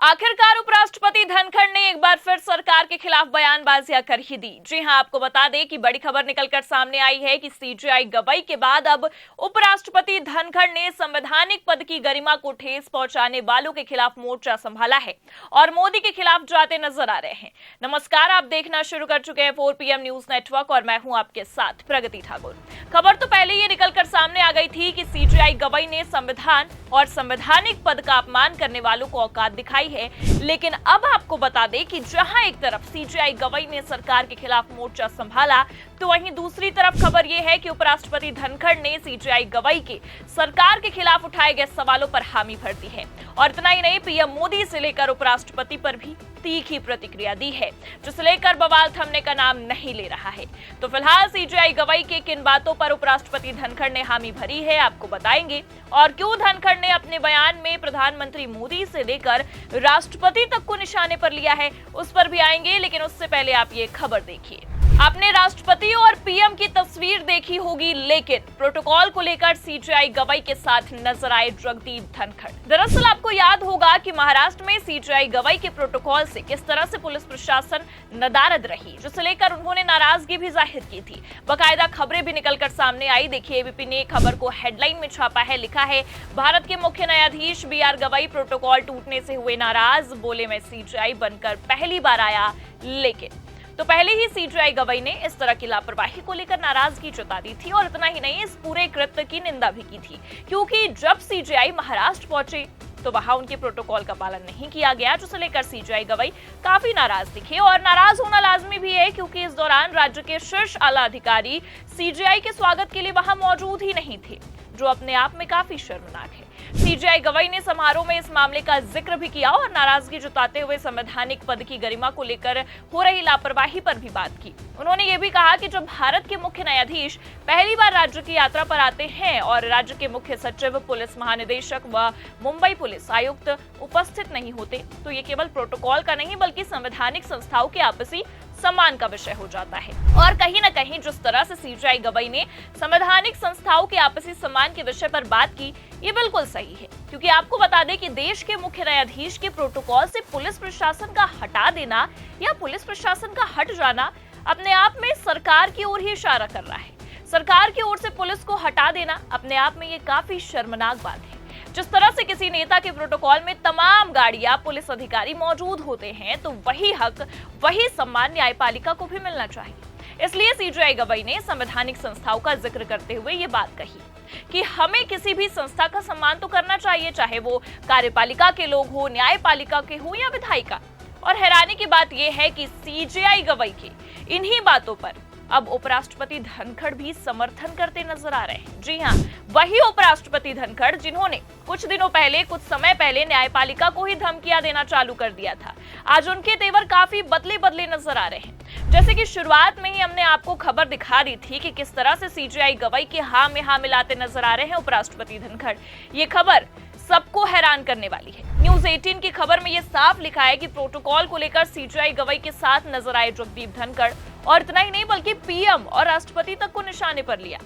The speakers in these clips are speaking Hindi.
आखिरकार उपराष्ट्रपति धनखड़ ने एक बार फिर सरकार के खिलाफ बयानबाजियां कर ही दी। जी हां, आपको बता दें कि बड़ी खबर निकलकर सामने आई है कि सीजेआई गवाही के बाद अब उपराष्ट्रपति धनखड़ ने संवैधानिक पद की गरिमा को ठेस पहुंचाने वालों के खिलाफ मोर्चा संभाला है और मोदी के खिलाफ जाते नजर आ रहे हैं। नमस्कार, आप देखना शुरू कर चुके हैं 4 PM न्यूज नेटवर्क और मैं हूं आपके साथ प्रगति ठाकुर। खबर तो पहले ही निकलकर सामने आ गई थी कि सीजेआई गवाही ने संविधान और संवैधानिक पद का अपमान करने वालों को औकात दिखाई है, लेकिन अब आपको बता दें कि जहां एक तरफ सीजेआई गवाही ने सरकार के खिलाफ मोर्चा संभाला, तो वहीं दूसरी तरफ खबर यह है कि उपराष्ट्रपति धनखड़ ने सीजेआई गवाही के सरकार के खिलाफ उठाए गए सवालों पर हामी भर दी है। और इतना ही नहीं, पीएम मोदी से लेकर उपराष्ट्रपति पर भी तीखी प्रतिक्रिया दी है, जिसे लेकर बवाल थमने का नाम नहीं ले रहा है। तो फिलहाल सीजेआई गवाही के किन बातों पर उपराष्ट्रपति धनखड़ ने हामी भरी है, आपको बताएंगे, और क्यों धनखड़ ने अपने बयान में प्रधानमंत्री मोदी से लेकर राष्ट्रपति तक को निशाने पर लिया है, उस पर भी आएंगे। लेकिन उससे पहले आप ये खबर देखिए। आपने राष्ट्रपति और पीएम की तस्वीर देखी होगी, लेकिन प्रोटोकॉल को लेकर सीजेआई गवाही के साथ नजर आए जगदीप धनखड़। दरअसल आपको याद होगा कि महाराष्ट्र में सीजेआई गवाही के प्रोटोकॉल से किस तरह से पुलिस प्रशासन नदारद रही, जिसे लेकर उन्होंने नाराजगी भी जाहिर की थी। बाकायदा खबरें भी निकलकर सामने आई। देखिए, एबीपी ने खबर को हेडलाइन में छापा है, लिखा है, भारत के मुख्य न्यायाधीश BR गवाई प्रोटोकॉल टूटने से हुए नाराज, बोले मैं सीजेआई बनकर पहली बार आया। लेकिन तो पहले ही सीजेआई गवाही ने इस तरह की लापरवाही को लेकर नाराजगी जता दी थी और इतना ही नहीं, इस पूरे कृत्य की निंदा भी की थी, क्योंकि जब सीजेआई महाराष्ट्र पहुंचे तो वहां उनके प्रोटोकॉल का पालन नहीं किया गया, जिसे लेकर सीजेआई गवाही काफी नाराज दिखे। और नाराज होना लाजमी भी है, क्योंकि इस दौरान राज्य के शीर्ष आला अधिकारी सीजेआई के स्वागत के लिए वहां मौजूद ही नहीं थे, जो अपने आप में काफी शर्मनाक है। सीजेआई गवाही ने समारोह में इस मामले का जिक्र भी किया और नाराजगी जताते हुए संवैधानिक पद की गरिमा को लेकर हो रही लापरवाही पर भी बात की। उन्होंने ये भी कहा कि जब भारत के मुख्य न्यायाधीश पहली बार राज्य की यात्रा पर आते हैं और राज्य के मुख्य सचिव, पुलिस महानिदेशक व मुंबई पुलिस आयुक्त उपस्थित नहीं होते, तो ये केवल प्रोटोकॉल का नहीं बल्कि संवैधानिक संस्थाओं के आपसी सम्मान का विषय हो जाता है। और कहीं न कहीं जिस तरह से सीजेआई गवाही ने संवैधानिक संस्थाओं के आपसी सम्मान के विषय पर बात की, ये बिल्कुल सही है, क्योंकि आपको बता दें कि देश के मुख्य न्यायाधीश के प्रोटोकॉल से पुलिस प्रशासन का हटा देना या पुलिस प्रशासन का हट जाना अपने आप में सरकार की ओर ही इशारा कर रहा है। सरकार की ओर से पुलिस को हटा देना अपने आप में ये काफी शर्मनाक बात है। जिस तरह से किसी नेता के प्रोटोकॉल में तमाम गाड़ियां, पुलिस अधिकारी मौजूद होते हैं, तो वही हक, वही सम्मान न्यायपालिका को भी मिलना चाहिए। इसलिए सीजेआई गवाही ने संवैधानिक संस्थाओं का जिक्र करते हुए ये बात कही कि हमें किसी भी संस्था का सम्मान तो करना चाहिए, चाहे वो कार्यपालिका के लोग हो, न्यायपालिका के हो या विधायिका। और हैरानी की बात यह है कि सीजेआई गवाही के इन्हीं बातों पर अब उपराष्ट्रपति धनखड़ भी समर्थन करते नजर आ रहे हैं। जी हां, वही उपराष्ट्रपति धनखड़ जिन्होंने कुछ दिनों पहले, कुछ समय पहले न्यायपालिका को ही धमकियां देना चालू कर दिया था, आज उनके तेवर काफी बदले बदले नजर आ रहे हैं। जैसे कि शुरुआत में ही हमने आपको खबर दिखा दी थी कि किस तरह से सीजेआई गवाही के हाँ में हाँ मिलाते नजर आ रहे हैं उपराष्ट्रपति धनखड़। ये खबर सबको हैरान करने वाली है। न्यूज 18 की खबर में यह साफ लिखा है कि प्रोटोकॉल को लेकर सीजेआई गवाही के साथ नजर आए जगदीप धनखड़, और इतना ही नहीं बल्कि पीएम और राष्ट्रपति तक को निशाने पर लिया।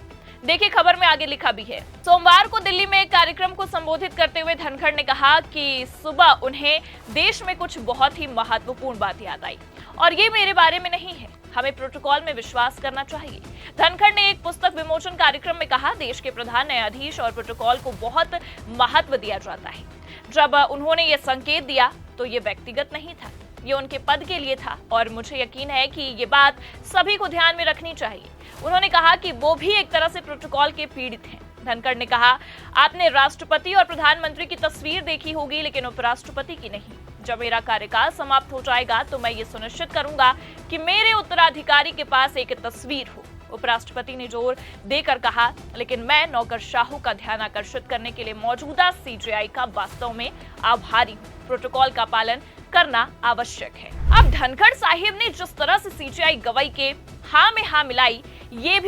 देखिए, खबर में आगे लिखा भी है, सोमवार को दिल्ली में एक कार्यक्रम को संबोधित करते हुए धनखड़ ने कहा कि सुबह उन्हें देश में कुछ बहुत ही महत्वपूर्ण बात याद आई, और ये मेरे बारे में नहीं है, हमें प्रोटोकॉल में विश्वास करना चाहिए। धनखड़ ने एक पुस्तक विमोचन कार्यक्रम में कहा, देश के प्रधान न्यायाधीश और प्रोटोकॉल को बहुत महत्व दिया जाता है। जब उन्होंने ये संकेत दिया तो ये व्यक्तिगत नहीं था, ये उनके पद के लिए था, और मुझे यकीन है कि ये बात सभी को ध्यान में रखनी चाहिए। उन्होंने कहा कि वो भी एक तरह से प्रोटोकॉल के पीड़ित हैं। धनखड़ ने कहा, आपने राष्ट्रपति और प्रधानमंत्री की तस्वीर देखी होगी, लेकिन उपराष्ट्रपति की नहीं। जब मेरा कार्यकाल समाप्त हो जाएगा तो मैं ये सुनिश्चित करूंगा कि मेरे उत्तराधिकारी के पास एक तस्वीर हो, उपराष्ट्रपति ने जोर देकर कहा। लेकिन मैं नौकरशाहों का ध्यान आकर्षित करने के लिए मौजूदा सीजेआई का वास्तव में आभारी हूं। प्रोटोकॉल का पालन करना आवश्यक है। अब धनखड़ साहिब ने जिस तरह से सीजेआई गवाही के हाँ में हाँ मिलाई, ये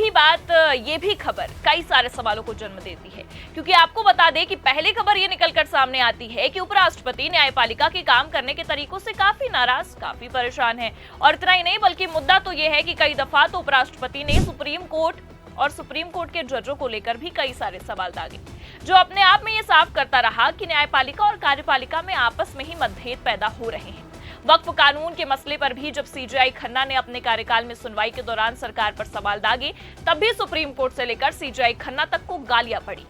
भी खबर कई सारे सवालों को जन्म देती है, क्योंकि आपको बता दें कि पहले खबर ये निकलकर सामने आती है कि उपराष्ट्रपति न्यायपालिका के काम करने के तरीकों से काफी नाराज, काफी परेशान है। और इतना ही नहीं बल्कि मुद्दा तो ये है कि कई दफा तो उपराष्ट्रपति ने सुप्रीम कोर्ट और सुप्रीम कोर्ट के जजों को लेकर भी कई सारे सवाल दागे। जो अपने आप में ये साफ करता रहा कि न्यायपालिका और कार्यपालिका में आपस में ही मतभेद पैदा हो रहे हैं। वक्फ कानून के मसले पर भी जब सीजेआई खन्ना ने अपने कार्यकाल में सुनवाई के दौरान सरकार पर सवाल दागे, तब भी सुप्रीम कोर्ट से लेकर सीजेआई खन्ना तक को गालियां पड़ी।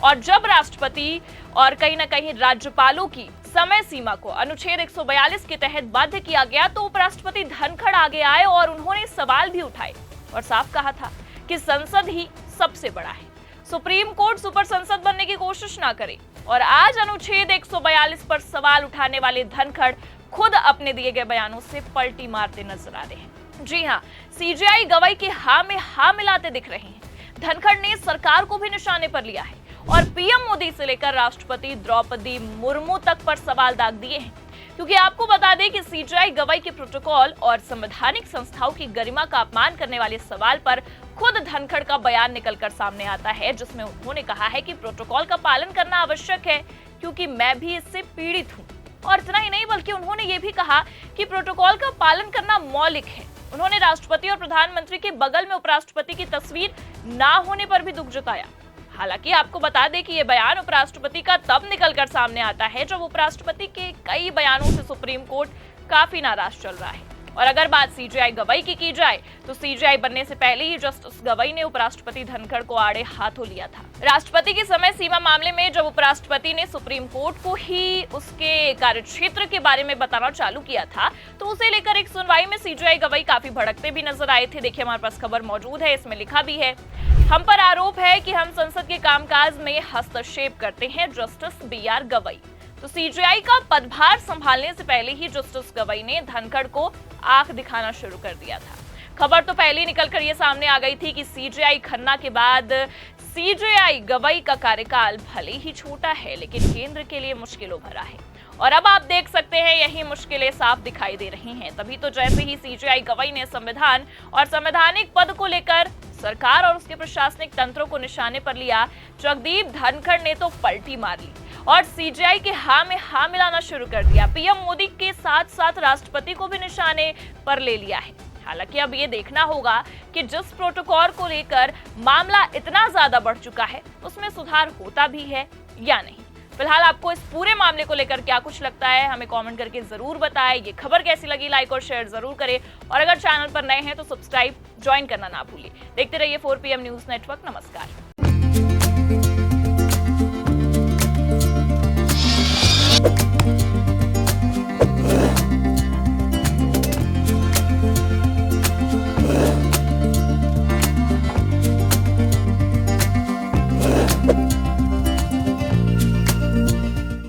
और जब राष्ट्रपति और कहीं न कहीं राज्यपालों की समय सीमा को अनुच्छेद 142 के तहत बाध्य किया गया, तो उपराष्ट्रपति धनखड़ आगे आए और उन्होंने सवाल भी उठाए और साफ कहा था कि संसद ही सबसे बड़ा है, सुप्रीम कोर्ट सुपर संसद बनने की कोशिश ना करे। और आज अनुच्छेद 142 पर सवाल उठाने वाले धनखड़ खुद अपने दिए गए बयानों से पलटी मारते नजर आ रहे हैं। जी हां, सीजेआई गवाही के हां में हां मिलाते दिख रहे हैं। धनखड़ ने सरकार को भी निशाने पर लिया है और पीएम मोदी से लेकर राष्ट्रपति द्रौपदी मुर्मू तक पर सवाल दाग दिए हैं, क्योंकि आपको बता दें कि सीजेआई गवाही के प्रोटोकॉल और संवैधानिक संस्थाओं की गरिमा का अपमान करने वाले सवाल पर खुद धनखड़ का बयान निकलकर सामने आता है, जिसमें उन्होंने कहा है कि प्रोटोकॉल का पालन करना आवश्यक है क्योंकि मैं भी इससे पीड़ित हूं। और इतना ही नहीं, बल्कि उन्होंने ये भी कहा कि प्रोटोकॉल का पालन करना मौलिक है। उन्होंने राष्ट्रपति और प्रधानमंत्री के बगल में उपराष्ट्रपति की तस्वीर ना होने पर भी दुख जताया। हालांकि आपको बता दें कि ये बयान उपराष्ट्रपति का तब निकलकर सामने आता है जब उपराष्ट्रपति के कई बयानों से सुप्रीम कोर्ट काफी नाराज चल रहा है। और अगर बात सीजेआई गवाही की जाए, तो सीजेआई बनने से पहले ही जस्टिस गवाई ने उपराष्ट्रपति धनखड़ को आड़े हाथों लिया था। राष्ट्रपति की समय सीमा मामले में जब उपराष्ट्रपति ने सुप्रीम कोर्ट को ही उसके कार्यक्षेत्र के बारे में बताना चालू किया था, तो उसे लेकर एक सुनवाई में सीजेआई गवाई काफी भड़कते भी नजर आए थे। देखिए, हमारे पास खबर मौजूद है, इसमें लिखा भी है, हम पर आरोप है कि हम संसद के कामकाज में हस्तक्षेप करते हैं, जस्टिस BR गवाई। तो सीजेआई का पदभार संभालने से पहले ही जस्टिस गवाई ने धनखड़ को आंख दिखाना शुरू कर दिया था। खबर तो पहले निकलकर ये सामने आ गई थी कि सीजेआई खन्ना के बाद सीजेआई गवाई का कार्यकाल भले ही छोटा है, लेकिन केंद्र के लिए मुश्किलों भरा है। और अब आप देख सकते हैं, यही मुश्किलें साफ दिखाई दे रही हैं। तभी तो जैसे ही सीजेआई गवाई ने संविधान और संवैधानिक पद को लेकर सरकार और उसके प्रशासनिक तंत्रों को निशाने पर लिया, जगदीप धनखड़ ने तो पलटी मार ली और सीजेआई के हां में हां मिलाना शुरू कर दिया। पीएम मोदी के साथ साथ राष्ट्रपति को भी निशाने पर ले लिया है। हालांकि अब ये देखना होगा कि जिस प्रोटोकॉल को लेकर मामला इतना ज्यादा बढ़ चुका है, उसमें सुधार होता भी है या नहीं। फिलहाल आपको इस पूरे मामले को लेकर क्या कुछ लगता है, हमें कमेंट करके जरूर बताएं। ये खबर कैसी लगी, लाइक और शेयर जरूर करें। और अगर चैनल पर नए हैं तो सब्सक्राइब ज्वाइन करना ना भूलिए। देखते रहिए 4 PM न्यूज नेटवर्क। नमस्कार।